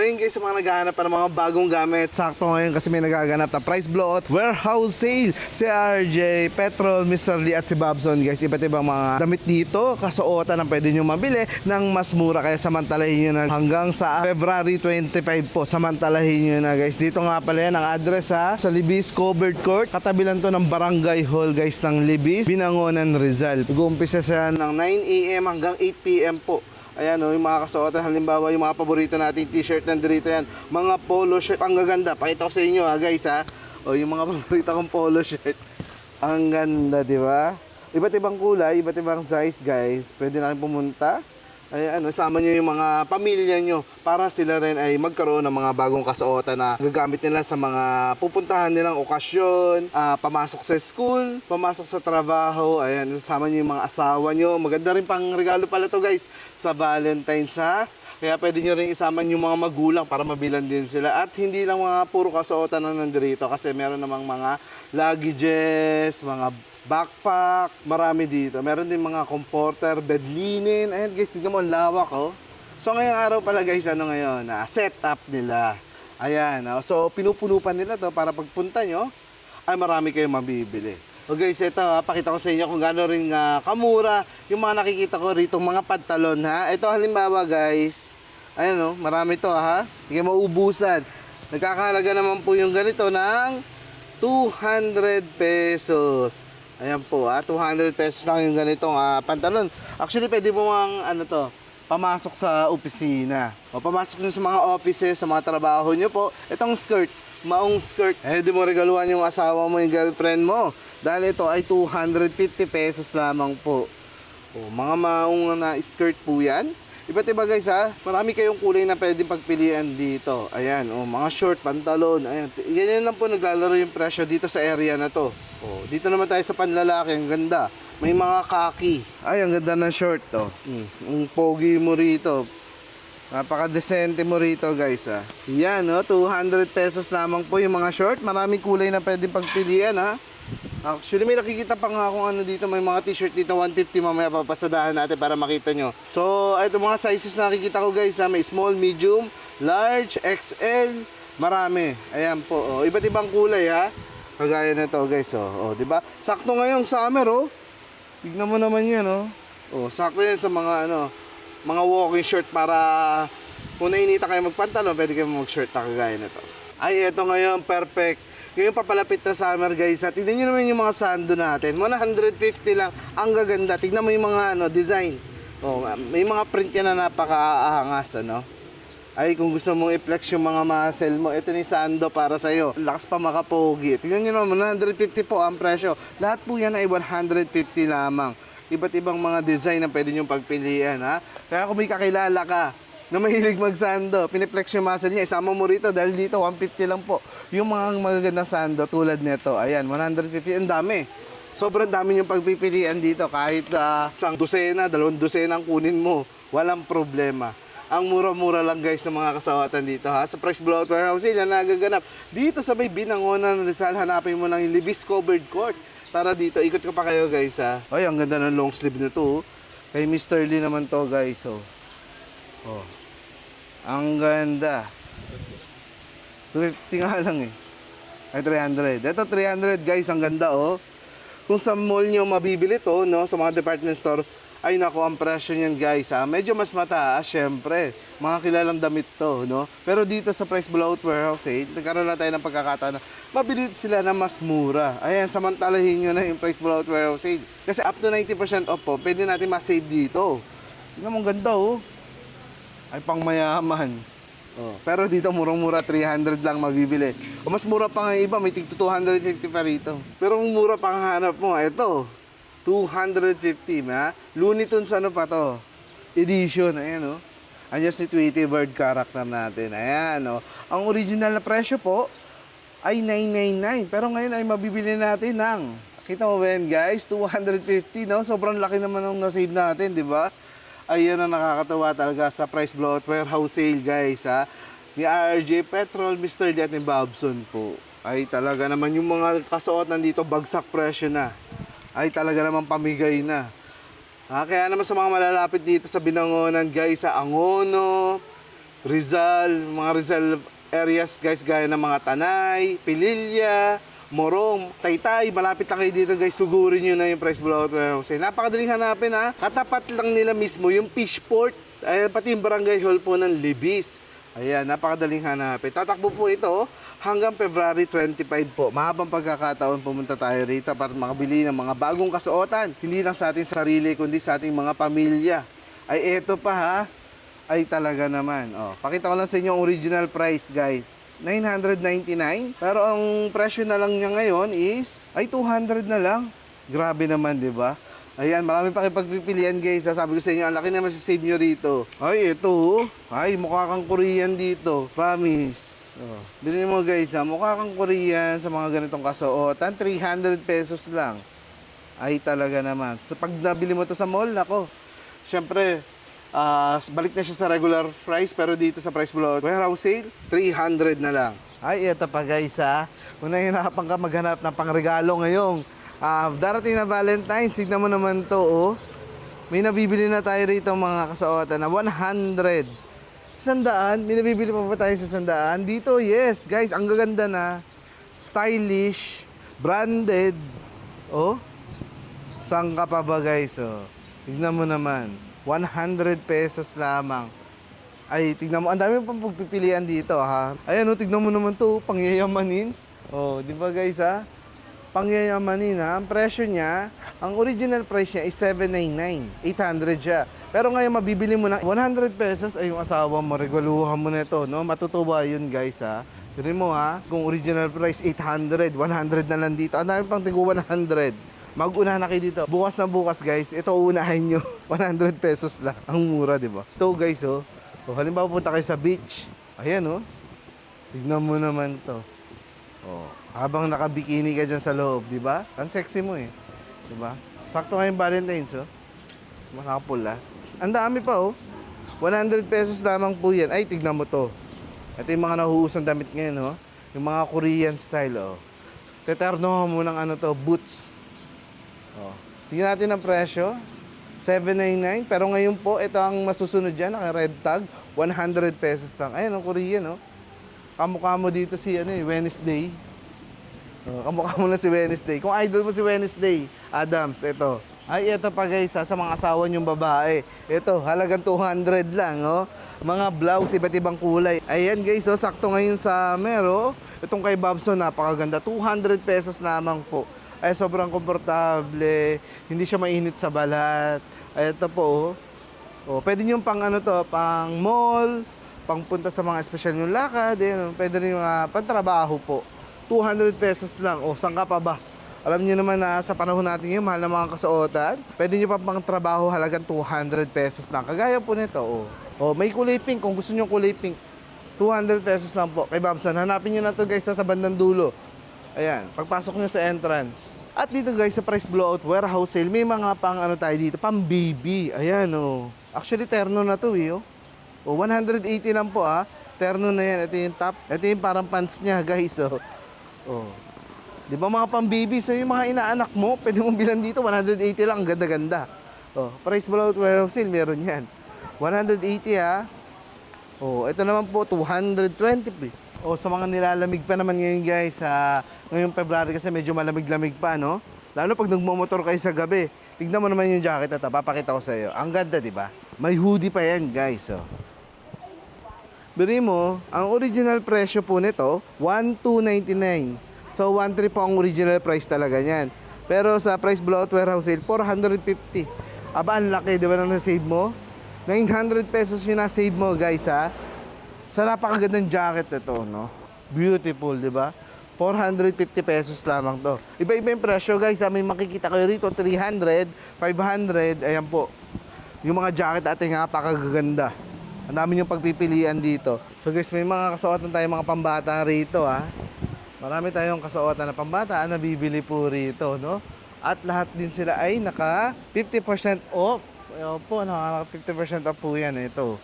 ayun guys, sa mga naghahanap pa ng mga bagong gamit, sakto ngayon kasi may nagaganap na price blowout warehouse sale. Si RJ, Petrol, Mr. Lee at si Bobson guys, iba't ibang mga damit dito, kasuotan ang pwede nyo mabili ng mas mura. Kaya samantalahin nyo na hanggang sa February 25 po, samantalahin nyo na guys. Dito nga pala yan ang address sa Libis Covered Court, katabilan to ng Barangay Hall guys ng Libis, Binangonan, Rizal. Mag-uumpisa siya ng 9 AM hanggang 8 PM po. Ayan o, yung mga kasuotan, halimbawa yung mga paborito nating t-shirt nandito yan, mga polo shirt, ang gaganda. Pakita ko sa inyo ha guys ha. O yung mga paborito kong polo shirt, ang ganda, di ba? Iba't ibang kulay, iba't ibang size guys. Pwede na rin pumunta. Ayan, sama nyo yung mga pamilya nyo para sila rin ay magkaroon ng mga bagong kasuotan na gagamit nila sa mga pupuntahan nilang okasyon, pamasok sa school, pamasok sa trabaho. Ayan, sama nyo yung mga asawa nyo. Maganda rin pang regalo pala to guys sa Valentine's ha. Kaya pwede nyo rin isama yung mga magulang para mabilan din sila. At hindi lang mga puro kasuotan na nandito kasi meron namang mga luggages, mga backpack, marami dito. Meron din mga comforter, bed linen. Ayan guys, tignan mo, ang lawak oh. So ngayong araw pala guys, ano ngayon? Setup nila. Ayan, so pinupuno pa nila to para pagpunta nyo, ay marami kayong mabibili. O guys, ito pakita ko sa inyo kung gaano rin kamura yung mga nakikita ko rito, mga pantalon ha. Ito halimbawa guys, ayan oh, marami to ha. Hindi maubusan. Nagkakahalaga naman po yung ganito ng 200 pesos. Ayan po, 200 pesos lang yung ganitong pantalon. Actually, pwede mo pamasok sa opisina. O pamasok nyo sa mga offices, sa mga trabaho nyo po. Itong skirt, maong skirt. Di mo regaluhan yung asawa mo, yung girlfriend mo. Dahil ito ay 250 pesos lamang po. O, mga maong na skirt po yan. Iba't iba guys ha. Marami kayong kulay na pwedeng pagpilian dito. Ayan, mga short, pantalon. Ayan, ganyan lang po naglalaro yung presyo dito sa area na to. Oh, dito naman tayo sa panlalaki, ang ganda. May mga khaki. Ay, ang ganda ng short to. Ang pogi mo rito. Napaka-decente mo rito, guys, ha. Yan, 200 pesos lamang po yung mga short. Maraming kulay na pwedeng pagpilian, ha. Actually, may nakikita pa nga kung ano dito. May mga t-shirt dito, 150. Mamaya papasadahan natin para makita nyo. So, ito mga sizes na nakikita ko, guys, ha. May small, medium, large, XL. Marami. Ayan po, oh. Iba't ibang kulay, ha. Kagaya nito guys, di ba? Sakto ngayong summer, oh. Tignan mo naman 'yan, oh. Oh, sakto 'yan sa mga mga walking shirt para kung nainita kayo magpantalon, pwede kayo mag-shirt na kagaya nito. Ay, ito ngayon, perfect. Ngayon papalapit na summer, guys. At tignan niyo naman yung mga sando natin. 150 lang. Ang gaganda. Tignan mo yung mga design. Oh, may mga print yan na napaka-aangas, Ay, kung gusto mong i-flex yung mga muscle mo, ito ni sando para sa'yo. Lakas pa makapogi. Tingnan nyo naman, 150 po ang presyo. Lahat po yan ay 150 lamang. Iba't ibang mga design na pwede nyo pagpilian, ha? Kaya kung may kakilala ka na mahilig magsando, piniplex yung muscle niya, isama mo rito dahil dito 150 lang po. Yung mga magagandang sando tulad nito, ayan, 150, ang dami. Sobrang dami yung pagpipilian dito. Kahit isang dosena, 2 dosena ang kunin mo, walang problema. Ang mura-mura lang guys ng mga kasawatan dito ha. Sa Price Blowout Warehouse sale na nagaganap. Dito sa may Binangonan, Rizal, hanapin mo ng Libis Covered Court. Tara dito, ikot ko pa kayo guys ha. Ay, ang ganda ng long sleeve na to. Kay Mr. Lee naman to guys. Oh. Ang ganda. 250 nga lang eh. Ay, 300. Ito 300 guys, ang ganda oh. Kung sa mall nyo mabibili to, sa mga department store, ay nako, ang presyo niyan guys ha. Medyo mas mataas syempre. Mga kilalang damit to, Pero dito sa Price Blowout Warehouse, nagkaroon na tayo ng pagkakataon na mabili sila na mas mura. Ayan, samantalahin nyo na yung Price Blowout Warehouse sale. Kasi up to 90% off po, pwede natin ma-save dito. Tingnan mo, ang ganda oh. Ay, pang mayaman. Pero dito murang-mura, 300 lang mabibili. O mas mura pa nga iba, may tig 250 pa rito. Pero mura pang hanap mo, ito. 250, ha? Looney Tunes pa to? Edition, ayan, Ayan si Tweety Bird character natin. Ayan, Ang original na presyo po ay 999. Pero ngayon ay mabibili natin ng, kita mo ba yan, guys? 250, Sobrang laki naman ng nasave natin, di ba? Ayan ang nakakatawa talaga sa Price Blowout Warehouse sale, guys, ha? Ni RJ, Petrol, Mr. Lee at ni Bobson po. Ay talaga naman yung mga kasuot nandito, bagsak presyo na. Ay talaga naman pamigay na. Kaya naman sa mga malalapit dito sa Binangonan guys, sa Angono, Rizal, mga Rizal areas guys, gaya ng mga Tanay, Pililla, Morong, Taytay, malapit lang kayo dito guys, sugurin nyo na yung Price Blowout Warehouse Sale. Napakadaling hanapin ha, katapat lang nila mismo yung Fishport, ayan, pati yung barangay hall po ng Libis. Ayan, napakadaling hanapin. Tatakbo po ito hanggang February 25 po. Mahabang pagkakataon pumunta tayo rito para makabili ng mga bagong kasuotan. Hindi lang sa ating sarili, kundi sa ating mga pamilya. Ay eto pa ha, ay talaga naman. Oh, pakita ko lang sa inyo ang original price guys. 999. Pero ang presyo na lang niya ngayon is ay 200 na lang. Grabe naman, 'di ba? Ayan, marami pa kipagpipilian guys. Sabi ko sa inyo, ang laki naman sa save nyo rito. Ay, ito. Ay, mukha kang Korean dito. Promise. Oh. Bilhin mo guys ha, mukha kang Korean sa mga ganitong kasuotan. 300 pesos lang. Ay, talaga naman. Sa pag nabili mo to sa mall, ako. Siyempre, balik na siya sa regular price, pero dito sa Price Blowout Warehouse Sale, 300 na lang. Ay, ito pa guys ha. Kung nahihirapan ka maghanap ng pangregalo ngayong darating na Valentine's, tignan mo naman to oh. May nabibili na tayo rito mga kasuotan na 100. 100? May nabibili pa ba tayo sa 100? Dito, yes guys, ang gaganda na. Stylish, branded. Oh, saan ka pa ba guys oh? Tignan mo naman. 100 pesos lamang. Ay, tignan mo, ang dami pang pagpipilian dito ha. Ayan o, tignan mo naman to, pangyayamanin. Oh, di ba guys ha? Pangyayamanin ha. Ang presyo niya, ang original price niya is 799. 800 siya. Pero ngayon mabibili mo ng 100 pesos ay yung asawa mo, regaluhan mo na ito, no? Matutuwa yun guys ha. Pero mo ha, kung original price 800, 100 na lang dito. Ang dami pang tigo 100. Mag-una na kayo dito. Bukas na bukas guys, ito unahin nyo. 100 pesos lang. Ang mura, di ba? Ito guys, oh. So, halimbawa punta kayo sa beach. Ayan, oh. Tignan mo naman to. Oh. Habang nakabikini ka dyan sa loob, di ba? Ang sexy mo eh. Di ba? Sakto ngayong Valentine's, oh. Makapula. Ang dami pa, oh. 100 pesos lamang po yan. Ay, tignan mo to. Ito yung mga nahuhusang damit ngayon, oh. Yung mga Korean style, oh. Teternohan mo ng ano to, boots. Oh. Tingnan natin ang presyo. 799. Pero ngayon po, ito ang masusunod dyan, naka-red tag. 100 pesos lang. Ayan, ang Korean, no? Kamukha mo dito si Wednesday. Oh, kamukha mo na si Wednesday. Kung idol mo si Wednesday, Adams, ito. Ay, ito pa guys, sa mga asawa niyong babae. Ito, halagang 200 lang, oh. Mga blouse, iba't ibang kulay. Ayan guys, oh, sakto ngayon sa Mero. Itong kay Babson, napakaganda. 200 pesos lamang po. Ay, sobrang komportable. Hindi siya mainit sa balat. Ay, ito po, oh. Oh, pwede nyo pang ano to, pang mall, pang punta sa mga espesyal yung lakad. Pwede rin mga pantrabaho po. 200 pesos lang. O, saan ka pa ba? Alam niyo naman na sa panahon natin yung mahal na mga kasuotan. Pwede nyo pa pang trabaho halagang 200 pesos lang. Kagaya po nito, oh. Oh, may kulay pink. Kung gusto nyo kulay pink, 200 pesos lang po. Kay Babson, hanapin nyo na to guys sa bandang dulo. Ayan, pagpasok nyo sa entrance. At dito guys, sa Price Blowout Warehouse Sale, may mga pang ano tayo dito, pang baby. Ayan, oh. Actually, terno na to, eh, oh. Oh, 180 lang po, ah. Terno na yan. Ito yung top. Ito yung parang pants niya, guys, oh. Oh. Di ba mga pang baby? So yung mga inaanak mo, pwede mong bilan dito, 180 lang, ang ganda-ganda. Oh, Price Blowout Warehouse Sale, meron yan. 180 ha. Oh, ito naman po, 220 po. Oh, sa mga nilalamig pa naman ngayon guys, ngayong February kasi medyo malamig-lamig pa, no? Lalo pag nagmomotor kayo sa gabi. Tignan mo naman yung jacket na to, papakita ko sa iyo. Ang ganda, di ba? May hoodie pa yan guys, oh. Bili mo, ang original presyo po nito, 1,299. So, 1,300 po ang original price talaga niyan. Pero sa Price Blowout Warehouse Sale, 450. Aba, ang laki, di ba, na save mo? 900 pesos yung na-save mo, guys, ha? Sa napakagandang jacket ito, no? Beautiful, di ba? 450 pesos lamang to. Iba-iba yung presyo, guys, ha? May makikita kayo rito, 300, 500, ayan po. Yung mga jacket ating napakaganda. Ang dami yung pagpipilian dito. So, guys, may mga kasuotan tayo, mga pambata rito, ha? Marami tayong kasuotan na pambata na bibili po rito, no? At lahat din sila ay naka 50% off. Opo, naka 50% off po yan. Ito.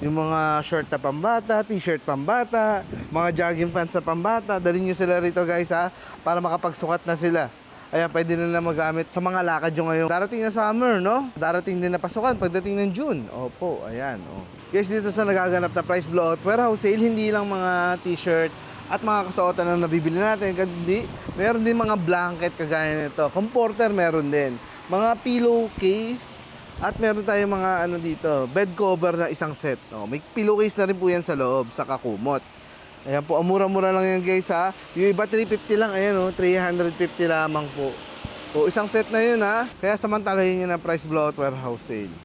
Yung mga short na pambata, t-shirt pambata, mga jogging pants sa pambata. Dalhin nyo sila rito guys ha, para makapagsukat na sila. Ayan, pwede nila magamit sa mga lakad yung ngayon. Darating na summer, no? Darating din na pasukan pagdating ng June. Opo, ayan. Oh. Guys, dito sa nagaganap na price blowout warehouse sale, hindi lang mga t-shirt at mga kasuotan na nabibili natin, kundi meron din mga blanket kagaya nito. Comforter meron din. Mga pillowcase at meron tayong mga ano dito, bed cover na isang set. Oh, may pillowcase na rin po yan sa loob, sa kakumot. Ayan po, mura-mura lang yan guys ha. Yung iba 350 lang, ayan oh, 350 lamang po. O isang set na yun ha. Kaya samantalahin nyo na price blowout warehouse sale.